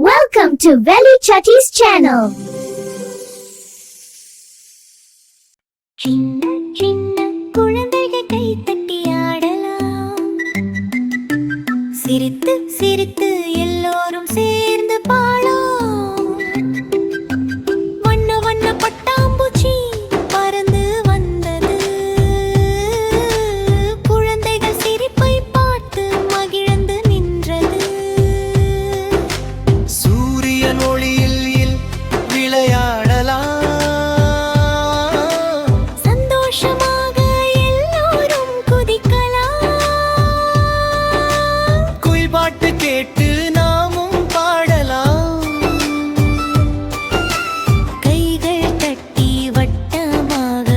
Welcome to Veli Chatty's channel. சின்ன சின்ன குழந்தைகள் கை தட்டி ஆடலாம், சிரித்து சிரித்து எல்லோரும் சேர்ந்து பாடலாம். வண்ண வண்ண பட்டாம்பூச்சி பறந்து வந்தது, குழந்தைகள் சிரிப்பை பார்த்து மகிழ்ந்து நின்றது. சூரியன் ஒளியில் விளையாடலாம், சந்தோஷமாக எல்லோரும் குதிக்கலாம். குயில் பாட்டு கேட்டு நாமும் பாடலாம். கைகள் தட்டி வட்டமாக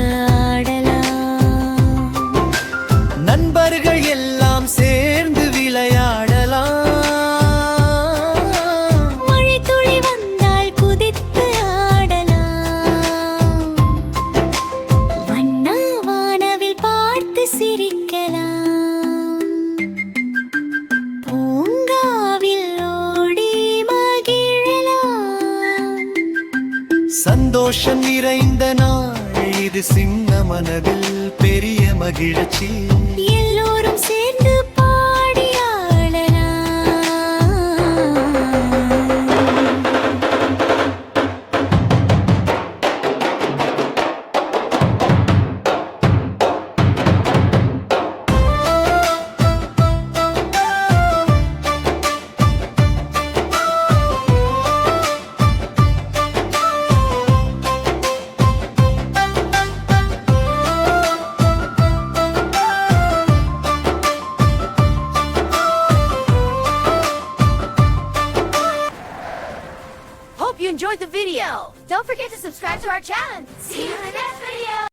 ஆடலாம். நண்பர்கள் எல்லாம் சேர்ந்து விளையாடலாம். மழை துளி வந்தால் குதித்து ஆடலாம். வண்ண வானவில் பார்த்து சிரிக்கலாம். பூங்காவில் ஓடி மகிழலாம். சந்தோஷம் நிறைந்த நாள் இது, சின்ன மனதில் பெரிய மகிழ்ச்சி. எல்லோரும் சேர்ந்து பாடி ஆடலாம். Hope you enjoyed the video. Don't forget to subscribe to our channel. See you in the next